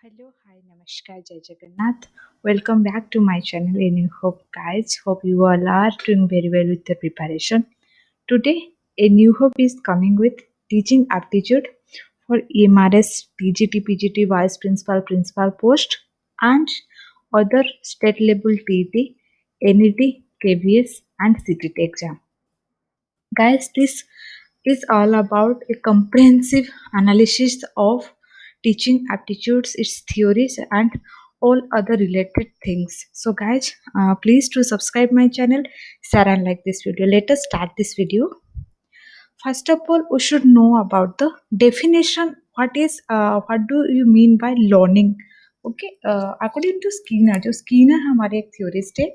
Hello, hi, namaskar, Jai Jagannath. Welcome back to my channel. And I hope, guys, hope you all are doing very well with the preparation. Today, a new hope is coming with teaching aptitude for EMRS, TGT, PGT, Vice Principal, Principal Post, and other state level TET, NET, KVS, and CTT exam. Guys, this is all about a comprehensive analysis of teaching aptitudes, its theories, and all other related things. So, guys, please do subscribe my channel, share and like this video. Let us start this video. First of all, we should know about the definition. What do you mean by learning? Okay, according to Skinner, जो Skinner हमारे एक theorist है,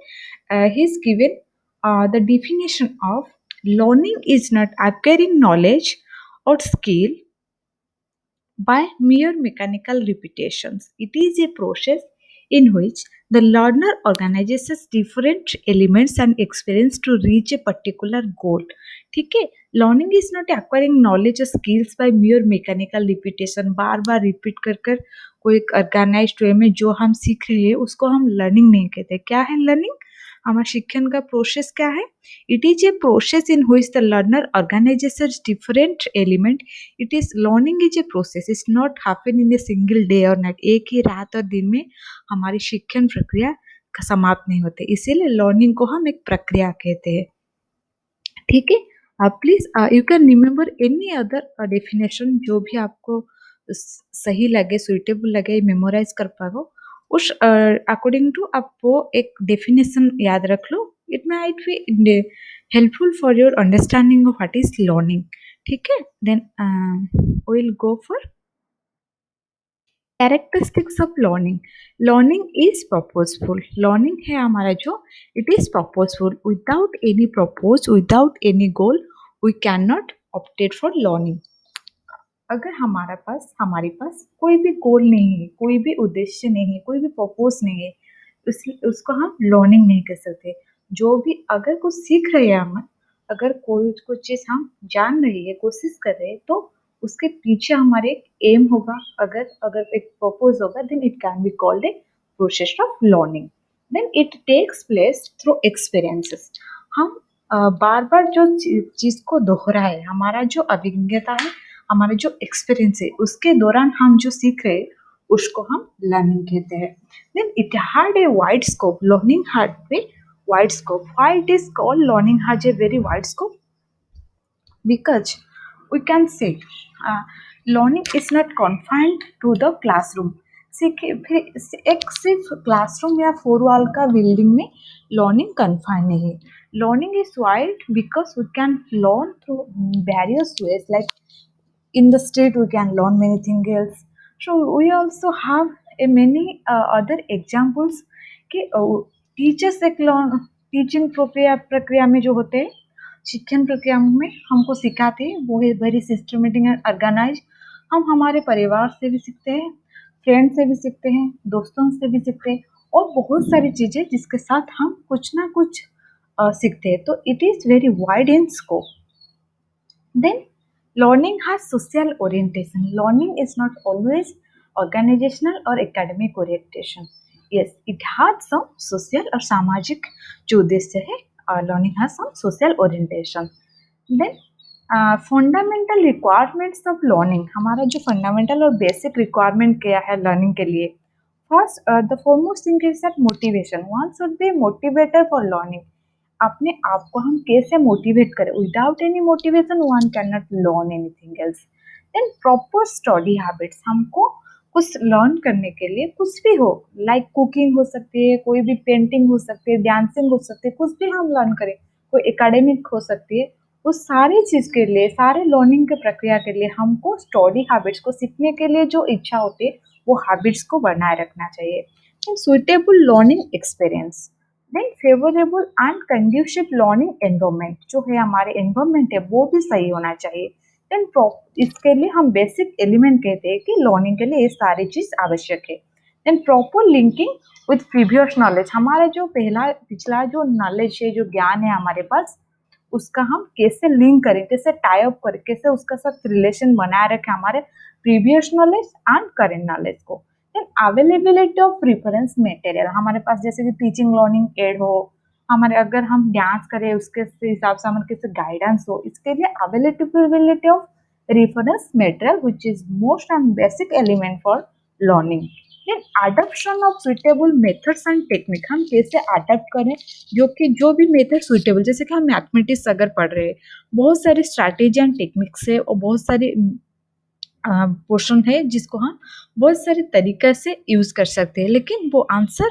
he is given the definition of learning is not acquiring knowledge or skill by mere mechanical repetitions. It is a process in which the learner organizes different elements and experience to reach a particular goal. ठीक है, learning is not acquiring knowledge और skills by mere mechanical repetition. बार बार repeat कर कर कोई organised वे में जो हम सीख रहे हैं उसको हम लर्निंग नहीं कहते. क्या है लर्निंग? हमारा शिक्षण का प्रोसेस क्या है? It is a process in which the learner organises different element. It is learning is a process, it's not happen in a single day और नाइट. एक ही रात और दिन में हमारी शिक्षण प्रक्रिया समाप्त नहीं होते, इसीलिए लर्निंग को हम एक प्रक्रिया कहते हैं. ठीक है, please you can remember any other definition जो भी आपको सही लगे, सुइटेबल लगे, मेमोराइज कर पाओ उस अकॉर्डिंग टू आप वो एक डेफिनेशन याद रख लो. It might be helpful for your understanding of what is learning. ठीक है, then will go for characteristics of learning. Learning is purposeful. Learning है हमारा जो it is purposeful. Without any purpose, without any goal, we can not opted for learning. अगर हमारे पास कोई भी गोल नहीं है, कोई भी उद्देश्य नहीं है, कोई भी पर्पज नहीं है, उसको हम लर्निंग नहीं कह सकते. जो भी अगर कुछ सीख रहे हैं हम, अगर कोई कुछ चीज़ हम जान रहे हैं, कोशिश कर रहे हैं, तो उसके पीछे हमारे एक एम होगा. अगर अगर एक पर्पज होगा, then it can be called a process of learning. Then it takes place through experiences. हम बार बार जो चीज़ को दोहराए, हमारा जो अभिज्ञता है, हमारा जो एक्सपीरियंस है, उसके दौरान हम जो सीख रहे हैं उसको हम लर्निंग कहते हैं. Then it had a wide scope. Learning had a wide scope. Why it is called learning has a very wide scope? Because we can say learning is not confined to the classroom. फिर एक सिर्फ classroom या four wall का building में learning confine नहीं है. Learning is wide because we can learn through various ways. Like in the street we can learn many things else. So we also have a many other examples कि teachers एक teaching प्रक्रिया में जो होते हैं, शिक्षण प्रक्रिया में हमको सिखाते हैं, वो है वेरी सिस्टमेटिक एंड ऑर्गेनाइज. हम हमारे परिवार से भी सीखते हैं, फ्रेंड से भी सीखते हैं, दोस्तों से भी सीखते हैं, और बहुत सारी चीज़ें जिसके साथ हम कुछ ना कुछ सीखते हैं. तो it is very wide in scope. Then learning has social orientation. Learning is not always organizational or academic orientation. Yes, it has some social और सामाजिक जो उद्देश्य है. Learning has some social orientation. Then fundamental requirements of learning. हमारा जो fundamental और basic requirement क्या है लर्निंग के लिए? First, the foremost thing is that motivation. One should be motivator for learning. अपने आप को हम कैसे मोटिवेट करें? Without any motivation one can not learn anything else. Then proper study habits. हमको कुछ लर्न करने के लिए कुछ भी हो, लाइक कुकिंग हो सकती है, कोई भी पेंटिंग हो सकती है, डांसिंग हो सकती है, कुछ भी हम लर्न करें, कोई एकेडमिक हो सकती है, उस सारी चीज़ के लिए, सारे लर्निंग के प्रक्रिया के लिए हमको स्टडी हैबिट्स को सीखने के लिए जो इच्छा होती है वो हैबिट्स को बनाए रखना चाहिए. And suitable learning experience. Then favourable and conducive learning environment. जो है हमारे एनवायरनमेंट है वो भी सही होना चाहिए. देन इसके लिए हम बेसिक एलिमेंट कहते हैं कि लर्निंग के लिए ये सारी चीज़ आवश्यक है. Then proper linking with previous knowledge. हमारा जो पिछला जो नॉलेज है, जो ज्ञान है हमारे पास, उसका हम कैसे लिंक करें, कैसे टाई अप करें, कैसे उसका साथ रिलेशन बनाए रखें हमारे previous knowledge and current knowledge को. Then availability of reference material, हमारे पास जैसे कि टीचिंग लर्निंग एड हो, हमारे अगर हम डांस करें उसके हिसाब से हमारे किसी गाइडेंस हो, इसके लिए availability of reference material which is most and basic element for learning. Then adoption of suitable methods and technique, हम कैसे अडॉप्ट करें जो भी मेथड सुइटेबल, जैसे कि हम मैथमेटिक्स अगर पढ़ रहे हैं, बहुत सारी स्ट्रैटेजी एंड टेक्निक्स है और बहुत सारी पोर्शन है जिसको हम बहुत सारे तरीके से यूज कर सकते हैं, लेकिन वो आंसर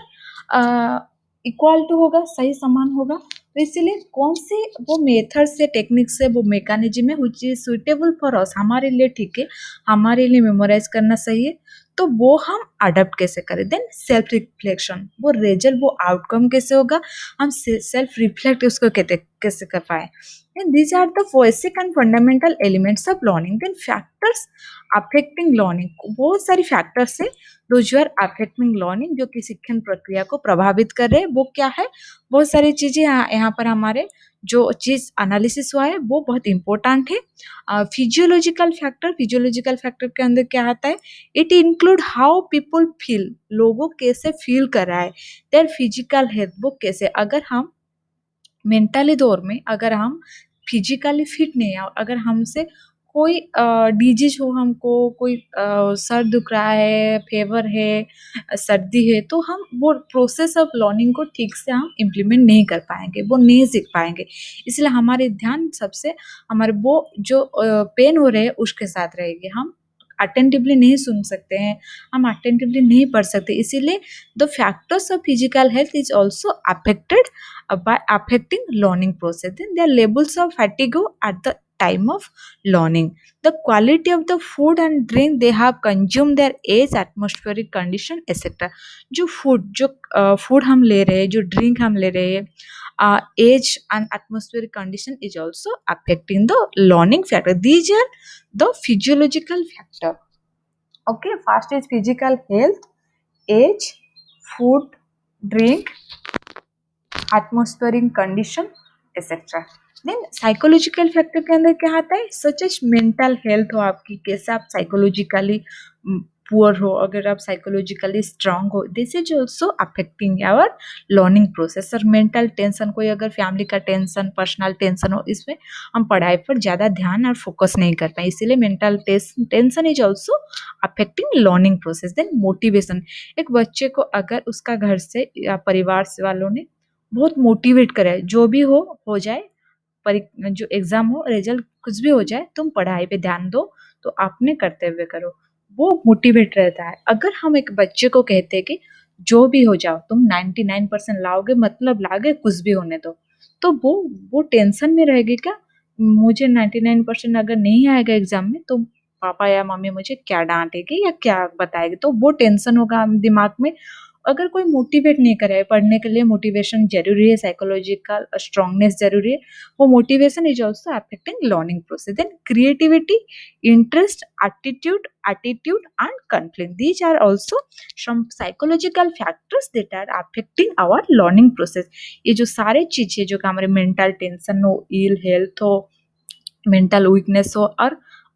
इक्वल टू होगा, सही समान होगा। तो इसीलिए कौन सी वो मेथड से टेक्निक से वो मैकेनिज्म है which is suitable for us, हमारे लिए ठीक है, हमारे लिए मेमोराइज करना सही है, तो वो हम अडॉप्ट कैसे करें। देन सेल्फ रिफ्लेक्शन, वो रिजल्ट वो आउटकम कैसे होगा, हम सेल्फ रिफ्लेक्ट उसको कैसे कर पाए। And these are the basic and fundamental elements of learning. Then factors affecting learning, बहुत सारी फैक्टर्स है those who are affecting learning, जो कि शिक्षण प्रक्रिया को प्रभावित कर रहे हैं, वो क्या है, बहुत सारी चीजें यहाँ पर हमारे जो चीज एनालिसिस हुआ है वो बहुत इंपॉर्टेंट है। फिजियोलॉजिकल फैक्टर के अंदर क्या आता है, it include how people feel, लोगों कैसे फील कर रहा है, देयर फिजिकल हेल्थ, वो कैसे, अगर हम मेंटली दौर में अगर हम फिजिकली फिट नहीं है, अगर हमसे कोई डिजीज हो, हमको कोई सर दुख रहा है, फेवर है, सर्दी है, तो हम वो प्रोसेस ऑफ लर्निंग को ठीक से हम इम्प्लीमेंट नहीं कर पाएंगे, वो नहीं सीख पाएंगे। इसलिए हमारे ध्यान सबसे हमारे वो जो पेन हो रहे हैं उसके साथ रहेगी, हम अटेंटिवली नहीं सुन सकते हैं, हम अटेंटिवली नहीं पढ़ सकते। इसीलिए the factors of physical health is also affected by affecting learning process. Then there are levels of fatigue at the time of learning, the quality of the food and drink they have consumed, their age, atmospheric condition etc. जो food हम ले रहे हैं, जो drink हम ले रहे हैं, age and atmospheric condition is also affecting the learning factor. These are the physiological factor. Okay, first is physical health, age, food, drink, atmospheric condition etcetera. Then psychological factor के अंदर क्या आता है, सच एज मेंटल हेल्थ हो आपकी, कैसे आप psychologically poor हो, अगर आप साइकोलॉजिकली स्ट्रांग हो, this is also affecting our learning process. और मेंटल टेंशन, कोई अगर फैमिली का टेंशन, पर्सनल टेंशन हो, इसमें हम पढ़ाई पर ज़्यादा ध्यान और फोकस नहीं कर पाए, इसीलिए mental tension is also affecting learning process. Then motivation, एक बच्चे को अगर उसका घर से या परिवार से वालों ने बहुत मोटिवेट करे, जो भी हो जाए, जो एग्जाम हो, रिजल्ट कुछ भी हो जाए, तुम पढ़ाई पे ध्यान दो, तो आपने करते हुए करो, वो मोटिवेट रहता है। अगर हम एक बच्चे को कहते हैं कि जो भी हो जाओ तुम 99% लाओगे, मतलब लागे, कुछ भी होने दो, तो वो टेंशन में रहेगी क्या, मुझे 99% अगर नहीं आएगा एग्जाम में तो पापा या मम्मी मुझे क्या डांटेगी या क्या बताएगी, तो वो टेंशन होगा दिमाग में। अगर कोई मोटिवेट नहीं करे पढ़ने के लिए, मोटिवेशन जरूरी है, साइकोलॉजिकल स्ट्रांगनेस जरूरी है, वो motivation is also affecting learning process. Then creativity, interest, attitude and conflict, these are also some psychological factors that are affecting our learning process. ये जो सारे चीज है, जो कि हमारे मेंटल टेंशन हो, इल हेल्थ हो, मेंटल वीकनेस हो,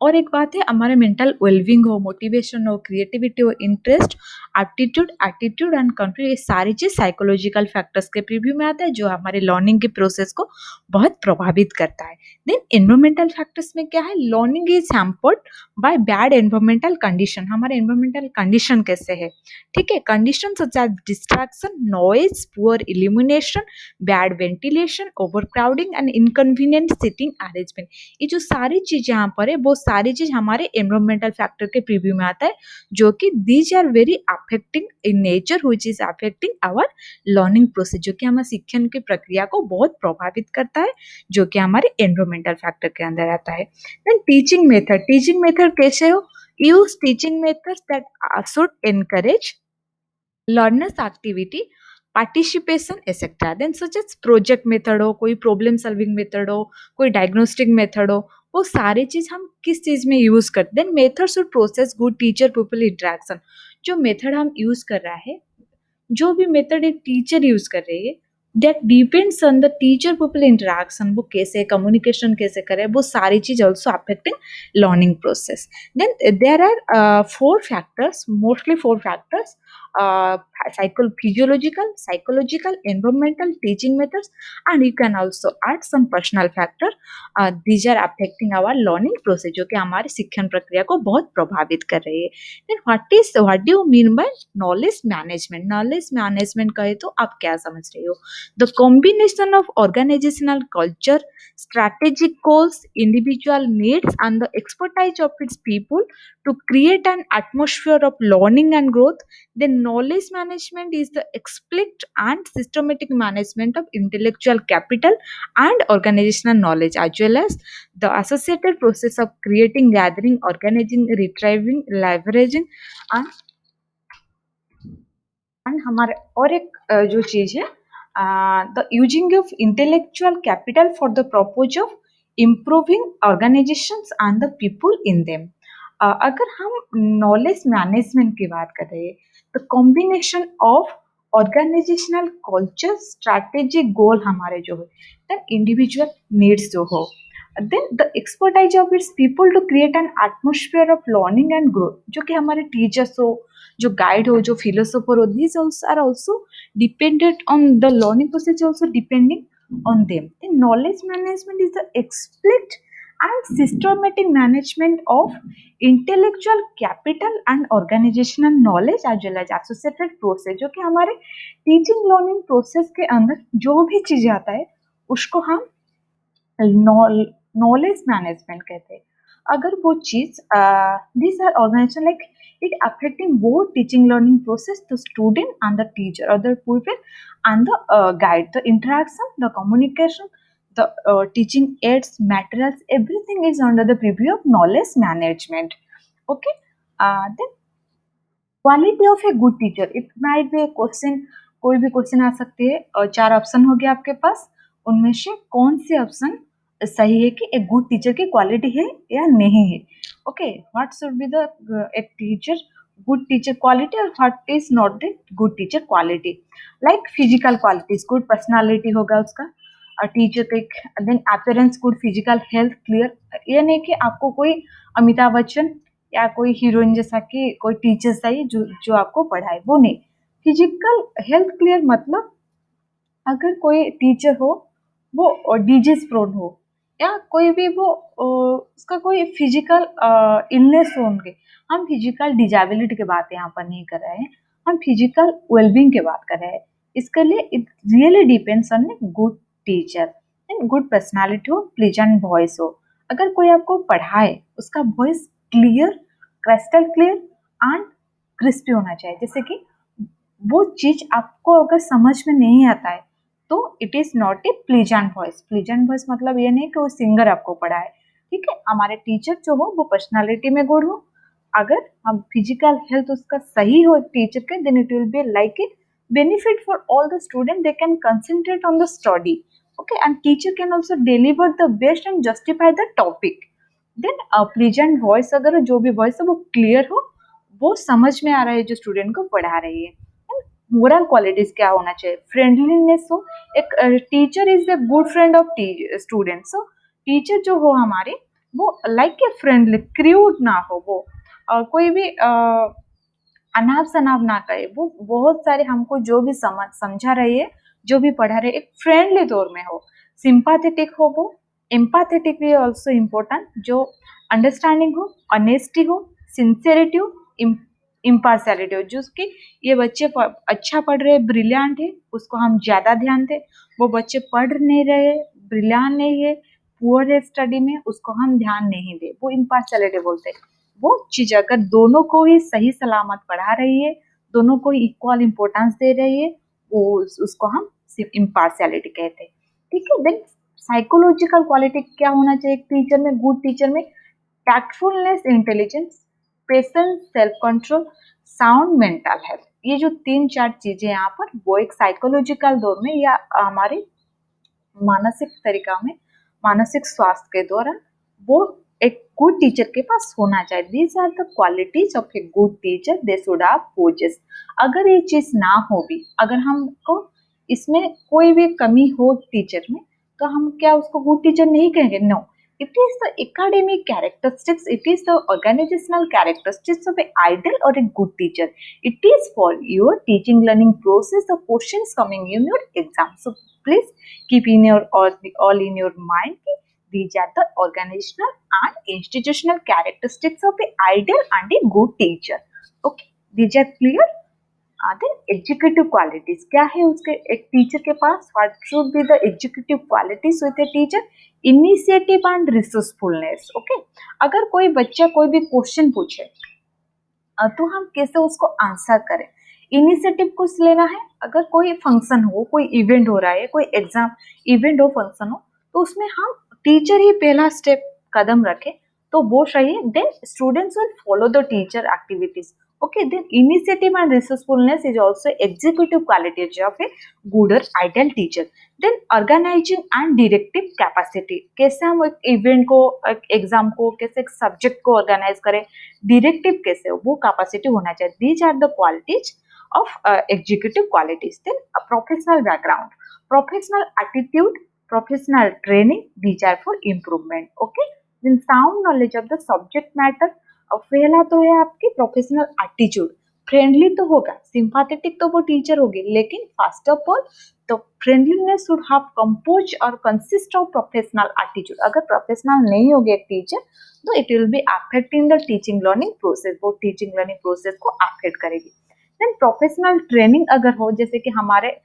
और एक बात है, हमारे मेंटल वेलबिंग हो, मोटिवेशन हो, क्रिएटिविटी हो, इंटरेस्ट, एटीट्यूड एंड कॉन्फ्लिक्ट, ये सारी चीज साइकोलॉजिकल फैक्टर्स के प्रीव्यू में आता है, जो हमारे लर्निंग के प्रोसेस को बहुत प्रभावित करता है। देन एनवायरमेंटल फैक्टर्स में क्या है, learning is hampered by bad environmental condition, हमारे एनवायरमेंटल कंडीशन कैसे है, ठीक है, condition such as distraction, noise, poor illumination, bad ventilation, overcrowding and inconvenient sitting arrangement, ये जो सारी चीज यहाँ पर है, वो सारी चीज हमारे एनवायरमेंटल फैक्टर के प्रीव्यू में आता है, जो कि these are very affecting in nature which is affecting our learning process, जो कि हमारे शिक्षण की प्रक्रिया को बहुत प्रभावित करता है, जो कि हमारे एनवायरमेंटल फैक्टर के अंदर आता है। देन टीचिंग मेथड कैसे हो, use teaching methods that should encourage learners activity, participation etcetera. Then such as project method हो, कोई प्रॉब्लम सॉल्विंग मेथड हो, कोई डायग्नोस्टिक मेथड हो, वो सारी चीज हम किस चीज में यूज करते हैं। Then method should process good teacher people interaction, जो मेथड हम यूज कर रहा है, जो भी मेथड एक टीचर यूज कर रही है, that depends on the teacher people interaction, वो कैसे कम्युनिकेशन कैसे करे, वो सारी चीज also affecting learning process. Then there are four factors, mostly four factors: psychological, environmental, teaching methods, and you can also add some personal factor. These are affecting our learning process, जो कि हमारे शिक्षण प्रक्रिया को बहुत प्रभावित कर रही है. Then what do you mean by knowledge management? Knowledge management कहे तो आप क्या समझ रहे हो? The combination of organizational culture, strategic goals, individual needs, and the expertise of its people to create an atmosphere of learning and growth. Then knowledge management is the explicit and systematic management of intellectual capital and organizational knowledge, as well as the associated process of creating, gathering, organizing, retrieving, leveraging, and हमारे और एक जो चीज है, the using of intellectual capital for the purpose of improving organisations and the people in them. अगर हम knowledge management की बात करें, the combination of organisational culture, strategic goal हमारे जो है, देन इंडिविजुअल नीड्स जो हो, then the expertise of its people to create an atmosphere of learning and growth, जो कि हमारे टीचर्स हो, जो गाइड हो, जो फिलोसोफर हो, these also are also dependent on the learning process, also depending on them. The knowledge management is the explicit and systematic management of intellectual capital and organizational knowledge as well as associated process, जो कि हमारे teaching learning process के अंदर जो भी चीज आता है उसको हम नॉलेज मैनेजमेंट कहते हैं. अगर वो चीज this are organisation like it affecting both teaching learning process, the student and the teacher, other pupil and the guide, the interaction, the communication, the teaching aids, materials, everything is under the preview of knowledge management. Okay. Then quality of a good teacher, it might B A question, कोई भी question आ सकती है. चार option हो गए आपके पास, उनमें से कौन से ऑप्शन सही है कि एक गुड टीचर की क्वालिटी है या नहीं है. Okay, what should be the एक टीचर गुड टीचर क्वालिटी और what is not the good teacher quality. Like physical qualities, good personality होगा उसका टीचर का. Then appearance good, physical health clear. ये नहीं कि आपको कोई अमिताभ बच्चन या कोई हीरोइन जैसा कि कोई टीचर चाहिए जो आपको पढ़ाए, वो नहीं. फिजिकल हेल्थ क्लियर मतलब अगर कोई टीचर हो वो डिजीज प्रोन हो या कोई भी वो उसका कोई फिजिकल इलनेस हो उनके, हम फिजिकल डिजेबिलिटी की बात यहाँ पर नहीं कर रहे हैं, हम फिजिकल वेलबींग की बात कर रहे हैं. इसके लिए it really depends on A good teacher and good personality हो, प्लीजेंट वॉइस हो. अगर कोई आपको पढ़ाए उसका voice clear, crystal clear and crispy होना चाहिए, जैसे कि वो चीज आपको अगर समझ में नहीं आता है तो it is not a pleasant voice. Pleasant voice मतलब ये नहीं कि वो सिंगर आपको पढ़ाए. ठीक है, हमारे टीचर जो हो वो पर्सनालिटी में गुड हो. अगर हम फिजिकल हेल्थ उसका सही हो टीचर के, then it will be like a benefit for all the student, they can concentrate on the study. Okay, and teacher can also deliver the best and justify the topic. Then pleasant voice, अगर जो भी voice है वो clear हो, वो समझ में आ रहा है जो स्टूडेंट को पढ़ा रही है. मोरल क्वालिटीज क्या होना चाहिए, फ्रेंडलीनेस हो. एक teacher is the good friend of student. So teacher जो हो हमारे वो लाइक ए फ्रेंडली, क्रूड ना हो, वो कोई भी अनाप शनाप ना कहे, वो बहुत सारे हमको जो भी समझा रही है, जो भी पढ़ा रहे, एक फ्रेंडली तौर में हो, सिंपाथेटिक हो, वो एम्पाथेटिक भी ऑल्सो इम्पोर्टेंट, जो अंडरस्टैंडिंग हो, ऑनेस्टी हो, सिंसियरिटी हो, इम्पार्शियलिटी हो. जो उसकी ये बच्चे अच्छा पढ़ रहे, ब्रिलियंट है, उसको हम ज्यादा ध्यान दें. वो बच्चे पढ़ नहीं रहे, ब्रिलियंट नहीं है, पुअर है स्टडी में, उसको हम ध्यान नहीं दे, वो इम्पार्शियलिटी बोलते हैं. वो चीज अगर दोनों को ही सही सलामत पढ़ा रही है, दोनों को इक्वल इम्पोर्टेंस दे रही है, वो उसको हम इम्पार्शियलिटी कहते हैं. ठीक है. देन साइकोलॉजिकल क्वालिटी क्या होना चाहिए टीचर में, गुड टीचर में? Tactfulness, intelligence, patience, self control, sound mental health. ये जो तीन चार चीजें यहाँ पर, वो एक साइकोलॉजिकल दौर में या हमारे मानसिक तरीका में, मानसिक स्वास्थ्य के दौरान वो एक गुड टीचर के पास होना चाहिए. These are the qualities of a good teacher, they should have possess. अगर ये चीज ना हो भी, अगर हमको इसमें कोई भी कमी हो टीचर में तो हम क्या उसको गुड टीचर नहीं कहेंगे, no. It is the academic characteristics, it is the organizational characteristics of an ideal or a good teacher. It is for your teaching learning process, the questions coming in your exam. So please keep in your all in your mind. These are the organizational and institutional characteristics of an ideal and a good teacher. Okay, these are clear. Then executive qualities क्या है उसके एक teacher के पास, what should be the executive qualities with a teacher? Initiative and resourcefulness. Okay, अगर कोई बच्चा कोई भी क्वेश्चन पूछे तो हम कैसे उसको आंसर करें. इनिशिएटिव कुछ लेना है, अगर कोई फंक्शन हो, कोई इवेंट हो रहा है, कोई एग्जाम इवेंट हो, फंक्शन हो, तो उसमें हम टीचर ही पहला स्टेप कदम रखें तो वो सही है. Then students will follow the teacher activities. Okay, then initiative and resourcefulness is also executive qualities of a good or ideal teacher. Then organizing and directive capacity. कैसे हम एक इवेंट को, एक एग्जाम को, कैसे एक सब्जेक्ट को ऑर्गेनाइज करें, डायरेक्टिव कैसे हो, वो कैपेसिटी होना चाहिए. These are the qualities of executive qualities. Then a professional background, professional attitude, professional training, these are for improvement. Okay, then sound knowledge of the subject matter. पहला तो है आपकी प्रोफेशनल एटीट्यूड. फ्रेंडली तो होगा, sympathetic तो वो teacher होगी, लेकिन फर्स्ट ऑफ ऑल तो फ्रेंडलीनेस शुड हैव कंपोज और कंसिस्ट ऑफ प्रोफेशनल एटीट्यूड. अगर प्रोफेशनल नहीं होगी एक टीचर तो it will B affecting the teaching learning process, वो टीचिंग लर्निंग प्रोसेस को अफेक्ट करेगी. देन प्रोफेशनल ट्रेनिंग अगर हो, जैसे कि हमारे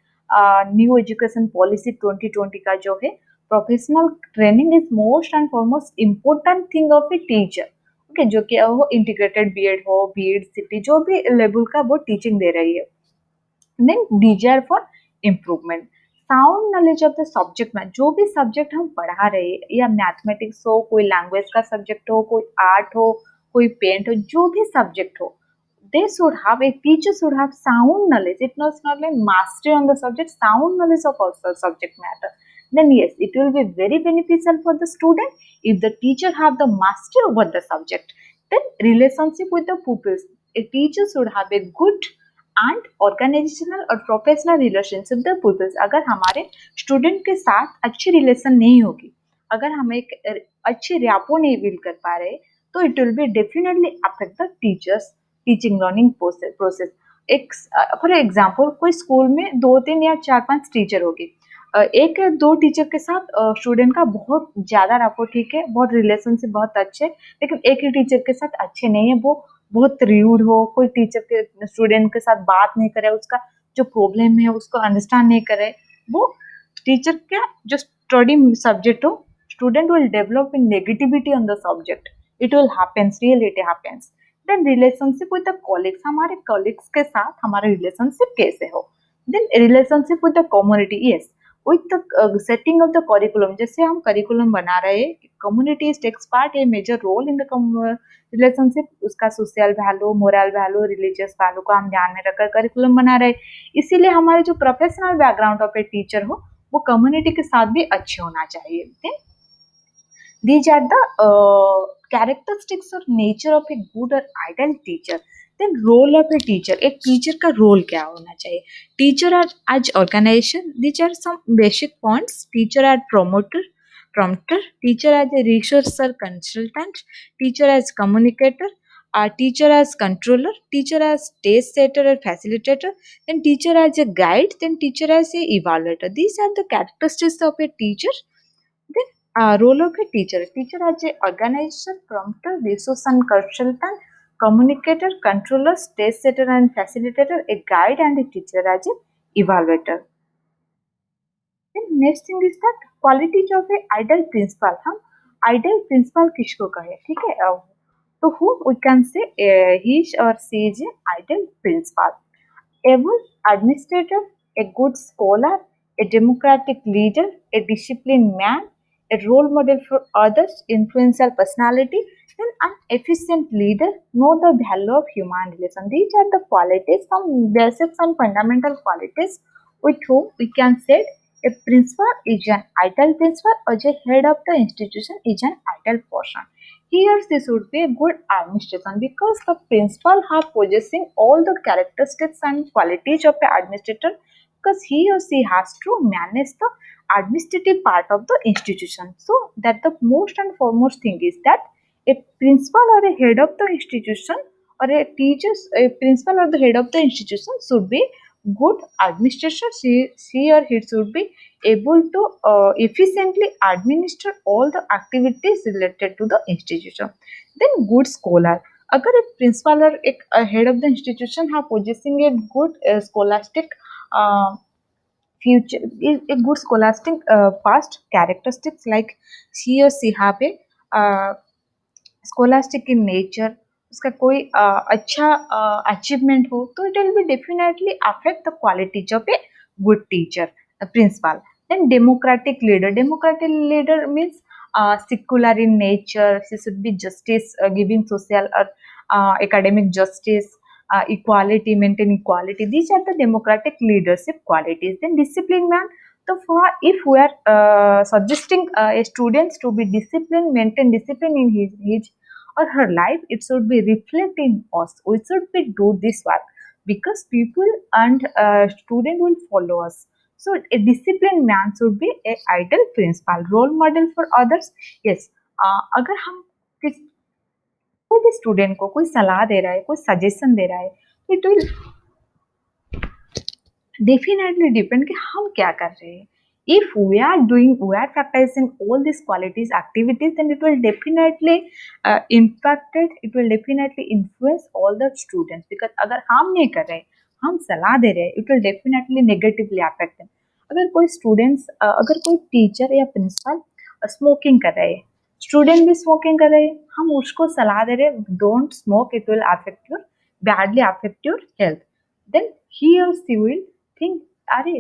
न्यू एजुकेशन पॉलिसी 2020 का जो है, professional training is most and foremost important thing of a teacher. Okay, जो कि वो इंटीग्रेटेड बीएड हो, बीएड सिटी, जो भी लेवल का वो टीचिंग दे रही है. Then desire for improvement, sound knowledge of the subject में, जो भी सब्जेक्ट हम पढ़ा रहे हैं, या मैथमेटिक्स हो, कोई लैंग्वेज का सब्जेक्ट हो, कोई आर्ट हो, कोई पेंट हो, जो भी सब्जेक्ट हो, they should have, a teacher should have sound knowledge. It not like mastery on the subject, sound knowledge of also subject matter. Then yes, it will be very beneficial for the student if the teacher have the mastery over the subject. Then relationship with the pupils, a teacher should have a good and organizational और professional relationship the peoples. अगर हमारे student के साथ अच्छी relation नहीं होगी, अगर हम एक अच्छी रैपो नहीं बिल्ड कर पा रहे, तो it will be definitely affect the teachers teaching learning process. एक फॉर एग्जाम्पल, कोई स्कूल में 2-3 या 4-5 टीचर होगी, एक या दो टीचर के साथ स्टूडेंट का बहुत ज़्यादा रैपो ठीक है, बहुत रिलेशनशिप बहुत अच्छे, लेकिन एक ही टीचर के साथ अच्छे नहीं है, वो बहुत र्यूड हो, कोई टीचर के स्टूडेंट के साथ बात नहीं करे, उसका जो प्रॉब्लम है उसको अंडरस्टैंड नहीं करे, वो टीचर का जो स्टडी सब्जेक्ट हो, student will develop in negativity on the subject. It will happens, really it happens. Then relationship with the colleagues, हमारे कॉलिग्स के साथ हमारा रिलेशनशिप कैसे हो. Then relationship with the community, yes, with the setting of the curriculum, जैसे हम curriculum बना रहे हैं, community takes part a major role in the relationship. Social value moral, value religious, value वैल्यू को हम ध्यान में रखकर करिकुलम बना रहे हैं. इसीलिए हमारे जो professional background of a teacher हो, वो कम्युनिटी के साथ भी अच्छे होना चाहिए. Then these are the characteristics or nature of a good or ideal teacher. Then role of a teacher, एक टीचर का रोल क्या होना चाहिए. Teacher are as organisation, these are some basic points. Teacher are prompter, teacher as a resourcer consultant, teacher as communicator, teacher as controller, teacher as test setter or facilitator, then teacher as a guide, then teacher as a evaluator. These are the characteristics of a teacher. Then role of a teacher. Teacher as a organizer, prompter, resource and consultant, communicator, controller, stage setter and facilitator, a guide, and a teacher as a evaluator. Then next thing is that qualities of a ideal principal. हम ideal principal किसको कहे, ठीक है. तो who we can say he or she is a ideal principal. Able administrator, a good scholar, a democratic leader, a disciplined man, a role model for others, influential personality, then an efficient leader, know the value of human relation. These are the qualities, some basic and fundamental qualities with whom we can say a principal is an ideal principal, or the head of the institution is an ideal person. Here this would be a good administration, because the principal have possessing all the characteristics and qualities of the administrator because he or she has to manage the administrative part of the institution. So that the most and foremost thing is that a principal or a head of the institution or a principal or the head of the institution should be good administrator. She or he should be able to efficiently administer all the activities related to the institution. Then good scholar, अगर एक principal और एक head of the institution है possessing a good scholastic future is a good scholastic past characteristics like she or she have a scholastic in nature, उसका कोई अच्छा achievement हो तो it will be definitely affect the qualities of a good teacher principal. Then democratic leader means secular in nature. She should be justice, giving social or academic justice, equality, maintain equality. These are the democratic leadership qualities. Then discipline man. So for if we are suggesting a students to be disciplined, maintain discipline in his or her life, it should be reflecting us. We should be do this work because people and student will follow us. So a disciplined man should be a ideal principal, role model for others. Yes, अगर हम किस कोई भी student को कोई सलाह दे रहा है, कोई सजेशन दे रहा है, तो इट विल definitely depend कि हम क्या कर रहे हैं. If we are practicing all these qualities activities, then it will definitely it will definitely influence all the students. Because अगर हम नहीं कर रहे, हम सलाह दे रहे, it will definitely negatively affect them. अगर कोई students अगर कोई teacher या principal स्मोकिंग कर रहे, स्टूडेंट भी स्मोकिंग कर रहे, हम उसको सलाह दे रहे, don't smoke, it will affect your badly affect your health. Then he और शी विल थिंक अरे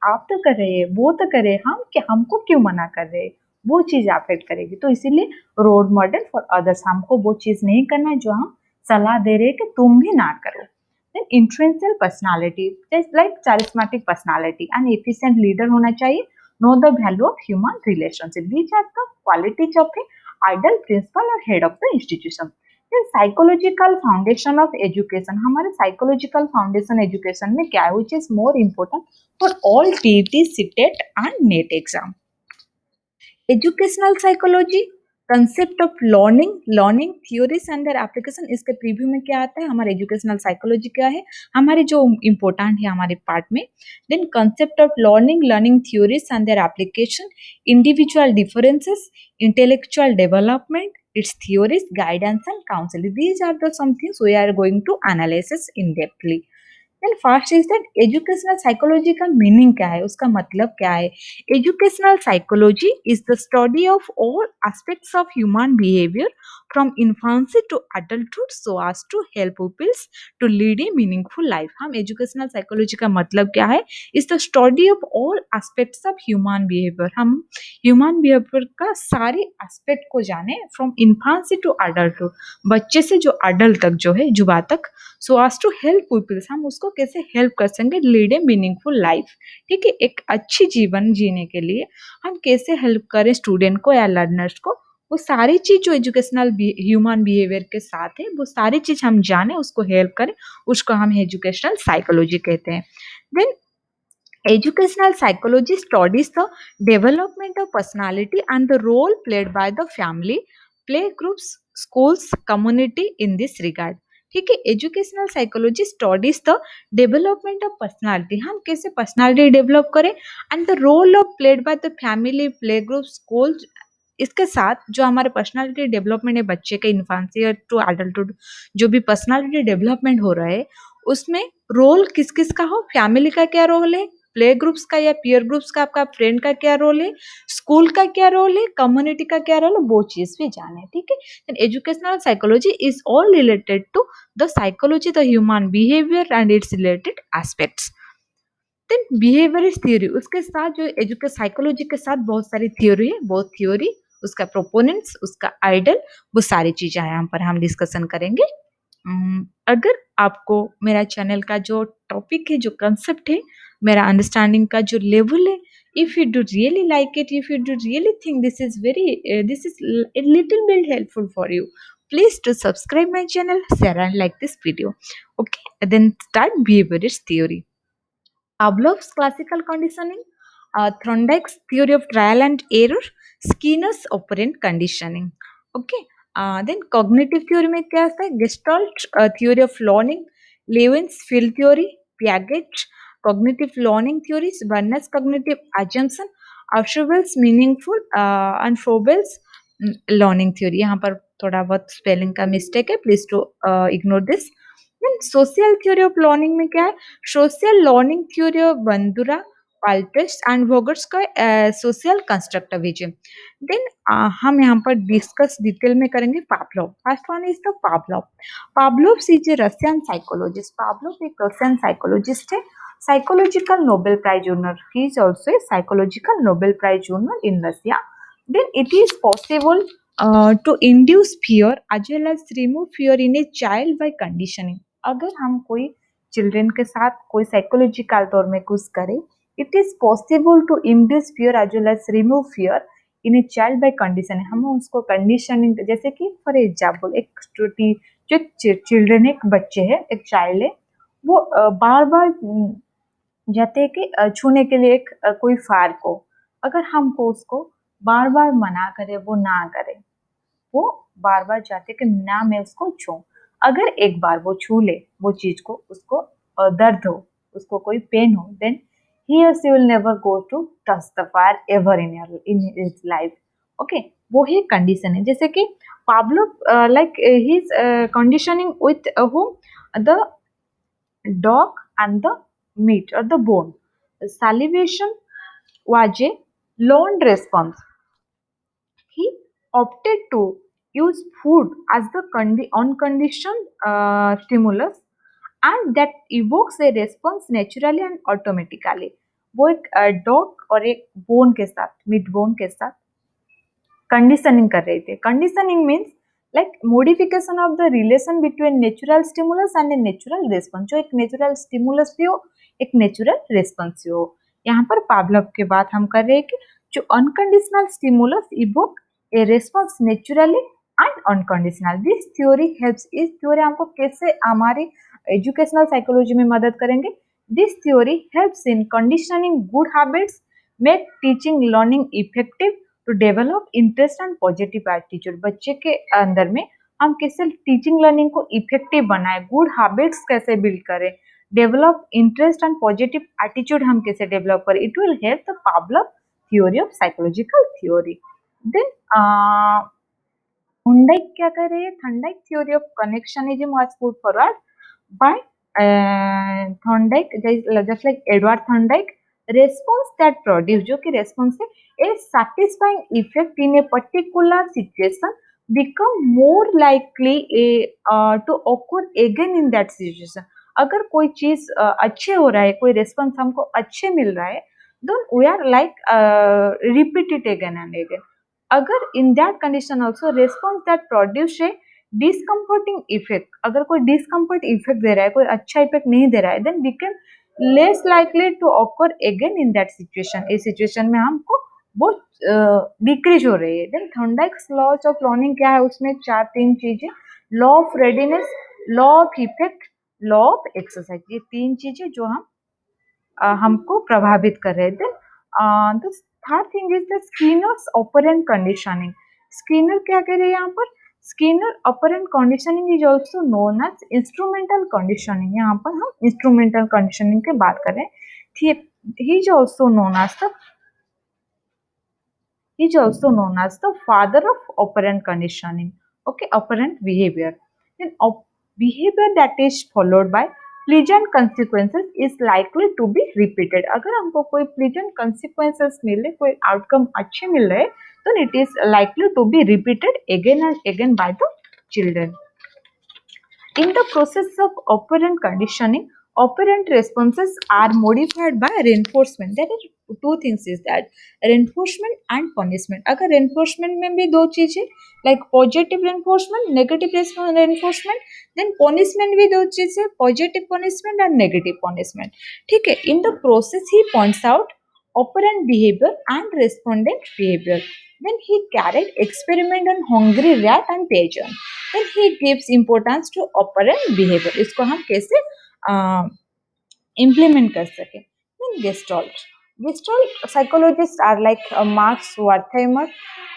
आप तो कर रहे हैं, वो तो करे, हम क्या, हमको क्यों मना कर रहे हैं, वो चीज़ अफेक्ट करेगी. तो इसीलिए रोल मॉडल फॉर अदर्स, हमको वो चीज़ नहीं करना है जो हम सलाह दे रहे हैं कि तुम भी ना करो. Then influential personality, just like charismatic personality and efficient leader होना चाहिए. Know the value of human relationship. These are the qualities of a ideal principal और head of the institution. Psychological foundation of education, हमारे psychological foundation education में क्या है, which is more important for all TET, CTET and NET exam. Educational psychology, concept of learning theories and their application. इसके preview में क्या आता है, हमारे एजुकेशनल साइकोलॉजी क्या है, हमारे जो इम्पोर्टेंट है हमारे पार्ट में. Then concept of learning theories and their application, individual differences, intellectual development, its theories, guidance and counseling. These are the some things we are going to analyze in depthly. Then first is that educational psychology का meaning क्या है, उसका मतलब क्या है. Educational psychology is the study of all aspects of human behaviour from infancy to adulthood so as to help peoples to lead a meaningful life. हम educational psychology का मतलब क्या है, is the study of all aspects of human behaviour. हम human behaviour का सारे aspect को जाने फ्रॉम इन्फेंसी टू अडल्टहुड, बच्चे से जो अडल्ट तक जो है, युवा तक, सो आज टू हेल्प पीपल्स, हम उसको कैसे हेल्प कर सकेंगे लीड ए मीनिंगफुल लाइफ. ठीक है, एक अच्छी जीवन जीने के लिए हम कैसे हेल्प करें स्टूडेंट को या लर्नर्स को, वो सारी चीज जो एजुकेशनल ह्यूमन बिहेवियर के साथ है, वो सारी चीज हम जाने, उसको हेल्प करें, उसको हम एजुकेशनल साइकोलॉजी कहते हैं. Then educational psychology studies the development of personality and the role played by the family, play groups, schools, community in this regard. ठीक है, educational psychology studies the development of personality, हम कैसे personality develop करें, and the role of played by the family, play group, school. इसके साथ जो हमारे personality development है, बच्चे के इन्फेंसी टू एडल्टहुड जो भी पर्सनालिटी डेवलपमेंट हो रहा है, उसमें रोल किस किस का हो, फैमिली का क्या रोल है, प्ले ग्रुप्स का या पीयर ग्रुप्स का, आपका फ्रेंड का क्या रोल है, स्कूल का क्या रोल है, कम्युनिटी का क्या रोल है, वो चीज भी जाने. ठीक है, educational psychology is all related to the psychology, the human behaviour and its related aspects. Then behaviour is theory, उसके साथ जो एजुकेशन साइकोलॉजी के साथ बहुत सारी थ्योरी है, वो थ्योरी, उसका प्रोपोनेंट्स, उसका आइडल, वो सारी चीजें यहाँ पर हम डिस्कशन करेंगे. अगर आपको मेरा चैनल का जो टॉपिक है, जो कंसेप्ट है, मेरा अंडरस्टैंडिंग का जो लेवल है, if you do really like it, if you do really think this is a little bit helpful for you, please to subscribe my channel, share and like this video. Okay, then start behaviorist theory. Pavlov's classical conditioning, Thorndike's theory of trial and error, Skinner's operant conditioning. Okay. Then cognitive theory में क्या आता है? Gestalt theory of learning, Levin's field theory, Piaget, cognitive learning theories, Burnet's cognitive assumption, Auschwitz meaningful and Froebel's learning theory. यहाँ पर थोड़ा बहुत spelling का mistake है, please to ignore this. Social theory of learning में क्या है? Social learning theory of Bandura, पाल्टस एंड वोगर्स का सोशल कंस्ट्रक्टिविज्म. देन हम यहाँ पर डिस्कस डिटेल में करेंगे Pavlov. First one is the Pavlov. Pavlov is a Russian psychologist. Pavlov एक रशियन साइकोलॉजिस्ट है, psychological Nobel prize winner. He is also a psychological Nobel prize winner in Russia. Then it is possible to induce fear as well as remove fear in a child by conditioning. अगर हम कोई children के साथ कोई psychological तौर में कुछ करें, it is possible to induce fear as well as remove fear in a child by conditioning. हम उसको कंडीशनिंग, जैसे कि फॉर एग्जाम्पल एक छोटी जो चिल्ड्रेन, एक बच्चे है, एक चाइल्ड है, वो बार बार जाते हैं कि छूने के लिए एक कोई फायर को, अगर हमको उसको बार बार मना करे, वो ना करे, वो बार बार चाहते कि ना मैं उसको छू, अगर एक बार वो छू ले वो चीज को, उसको दर्द हो, उसको कोई पेन हो, then he or she will never go to touch the fire ever in his life. Okay, वो ही कंडीशन है. जैसे कि Pablo like he is conditioning with whom? The dog and the meat or the bone. Salivation was a learned response. He opted to use food as the unconditioned stimulus, and that evokes a response naturally and automatically. वो एक dog और एक bone के साथ, meet bone के साथ conditioning कर रहे थे. Conditioning means like modification of the relation between natural stimulus and a natural response. जो एक नेचुरल स्टिमुलस भी हो, एक नेचुरल रिस्पॉन्स भी हो. यहाँ पर पावलोव के बात हम कर रहे हैं कि जो unconditional stimulus evoke a response naturally and unconditional. This theory helps. इस थ्योरी हमको कैसे हमारी एजुकेशनल साइकोलॉजी में मदद करेंगे? This theory helps in conditioning good habits, make teaching learning effective, to develop interest and positive attitude. बच्चे के अंदर में हम कैसे टीचिंग लर्निंग को इफेक्टिव बनाए, गुड हैबिट्स कैसे बिल्ड करें, develop interest and positive attitude हम कैसे डेवलप करें. It will help the Pavlov theory of psychological theory. Then Thorndike क्या कर रहे हैं? Thorndike theory of connectionism was put forward by Thorndike, just like Edward Thorndike. response that produce, जो कि response है, a satisfying effect in a particular situation become more likely to occur again in that situation. अगर कोई चीज अच्छे हो रहा है, कोई रेस्पॉन्स हमको अच्छे मिल रहा है, then we are like repeat it again and again. अगर in that condition also response that produce a discomforting effect, अगर कोई discomfort effect दे रहा है, कोई अच्छा effect नहीं दे रहा है, then become less likely to occur again in that situation. इस situation में हमको वो डिक्रीज हो रही है. Then Thorndike's laws of learning क्या है? उसमें तीन चीजें, law of readiness, law of effect, law of exercise. ये तीन चीजें जो हमको प्रभावित कर रहे हैं. Then the third thing is the Skinner's operant conditioning. Skinner क्या कह रहे हैं यहाँ पर? Skinner operant conditioning is also known as instrumental conditioning. यहाँ पर हम instrumental conditioning की बात कर रहे हैं. He is also known as the father of operant conditioning. Okay, operant behavior. Then behavior that is followed by pleasant consequences is likely to be repeated. अगर हमको कोई pleasant consequences मिले, कोई outcome अच्छे मिल रहे, then it is likely to be repeated again and again by the children. In the process of operant conditioning, operant responses are modified by reinforcement. There are two things is that reinforcement and punishment. अगर reinforcement में भी दो चीजें, like positive reinforcement, negative reinforcement, then punishment भी दो चीजें, positive punishment and negative punishment. ठीक है. In the process he points out operant behavior and respondent behavior. Then he carried experiment on hungry rat and pigeon. Then he gives importance to operant behavior. इसको हम कैसे implement कर सके. and Gestalt. Gestalt psychologists are like Max Wertheimer,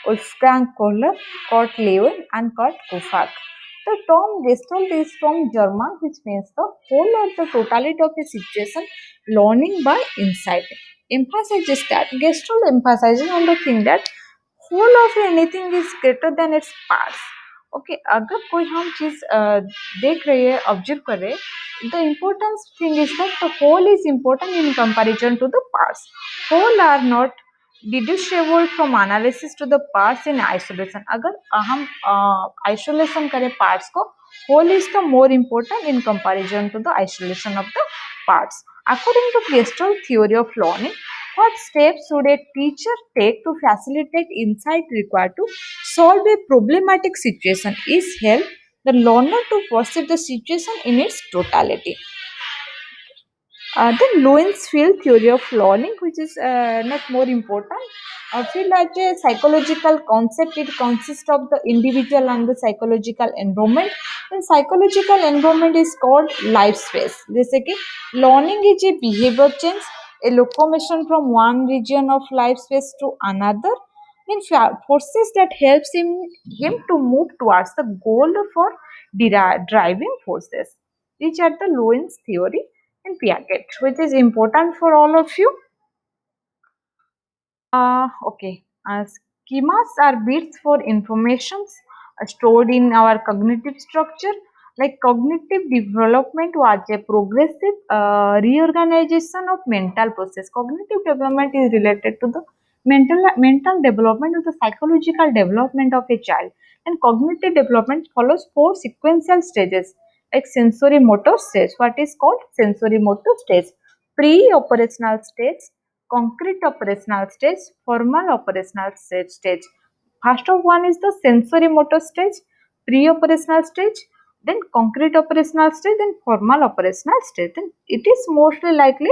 Wolfgang Kohler, Kurt Lewin, and Kurt Kufak. The term Gestalt is from German, which means the whole or the totality of a situation, learning by insight. Emphasizes that Gestalt emphasizes on the thing that whole of anything is greater than its parts. Okay अगर कोई हम चीज देख रहे हैं observe कर रहे हैं the importance thing is that the whole is important in comparison to the parts whole are not deducible from analysis to the parts in isolation अगर हम आइसोलेशन करें पार्ट्स को whole is the more important in comparison to the isolation of the parts. According to Gestalt theory of learning, what steps should a teacher take to facilitate insight required to solve a problematic situation is help the learner to perceive the situation in its totality. Then Lewin's field theory of learning, which is not more important. Field as a psychological concept, it consists of the individual and the psychological environment. And psychological environment is called life space. जैसे कि learning is a behavior change, a locomotion from one region of life space to another. Then forces that helps him to move towards the goal for driving forces. These are the Lewin's theory and Piaget, which is important for all of you. Okay. Schemas are bits for informations stored in our cognitive structure. Like cognitive development was a progressive reorganization of mental process. Cognitive development is related to the mental development of the psychological development of a child. And cognitive development follows four sequential stages like sensory motor stage. What is called sensory motor stage? Pre-operational stage, concrete operational stage, formal operational stage. First of one is the sensory motor stage, pre-operational stage, then concrete operational stage, then formal operational stage. Then it is mostly likely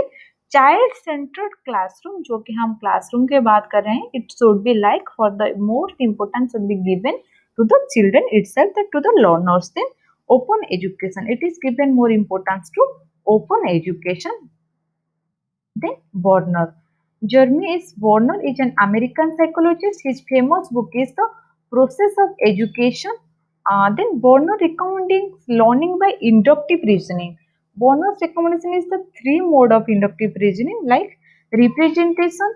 child centered classroom जो कि हम classroom के बात कर रहे हैं it should be like for the most importance should be given to the children itself that to the learners. Then open education, it is given more importance to open education. Then Warner. Jeremy S. Warner is an American psychologist. His famous book is The Process of Education. Then Warner recommending learning by inductive reasoning. Warner's recommendation is the three mode of inductive reasoning like representation,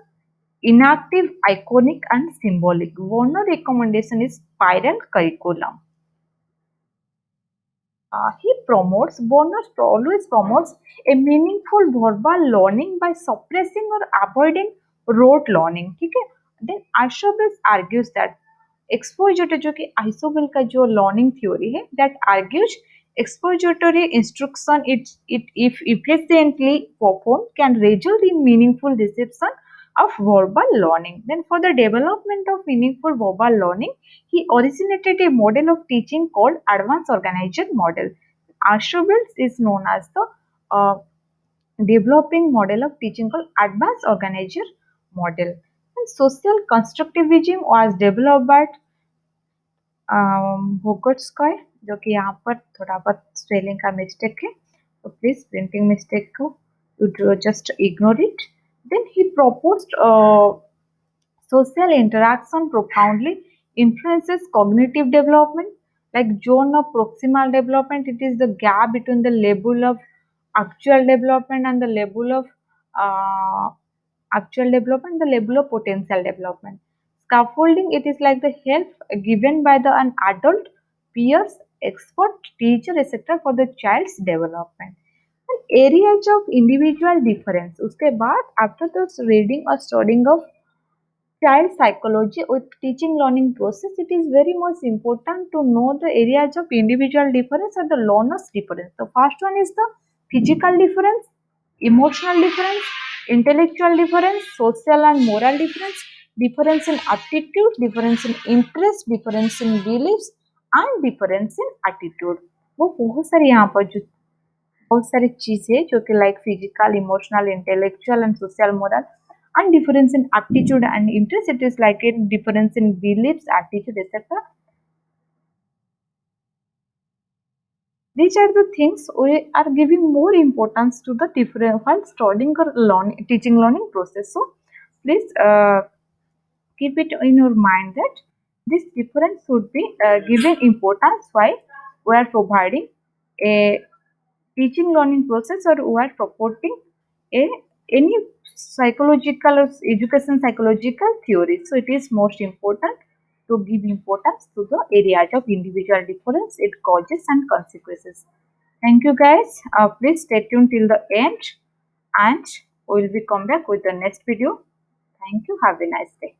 inactive, iconic and symbolic. Warner recommendation is spiral curriculum. Bonner always promotes a meaningful verbal learning by suppressing or avoiding rote learning. ठीक है? Then Arshovitz argues that expository जो कि Isobel का जो learning theory है that argues expository instruction it if efficiently performed can result in meaningful reception of verbal learning. Then for the development of meaningful verbal learning, he originated a model of teaching called advanced organizer model. Archibald is known as the developing model of teaching called advanced organizer model. And social constructivism was developed by Vygotsky, जो कि यहाँ पर थोड़ा बहुत spelling का mistake है तो please printing mistake को you just ignore it. Then he proposed social interaction profoundly influences cognitive development. Like zone of proximal development, it is the gap between the level of actual development and the level of the level of potential development. Scaffolding, it is like the help given by an adult, peers, expert, teacher, etc. for the child's development. Areas of individual difference. उसके बाद after the reading or studying of child psychology with teaching learning process, it is very much important to know the areas of individual difference or the learner's difference. The first one is the physical difference, emotional difference, intellectual difference, social and moral difference, difference in aptitude, difference in interest, difference in beliefs and difference in attitude. वो बहुत सारी यहाँ पर जो बहुत सारी चीजें जो कि like physical emotional intellectual and social moral and difference in aptitude and interest, it is like a difference in beliefs, attitude, etc. These are the things we are giving more importance to the different while studying or learning, teaching learning process. So please keep it in your mind that this difference should be given importance while we are providing a teaching learning process or we are supporting a any psychological or education psychological theory. So it is most important to give importance to the areas of individual difference, its causes and consequences. Thank you guys. Please stay tuned till the end and we will be come back with the next video. Thank you. Have a nice day.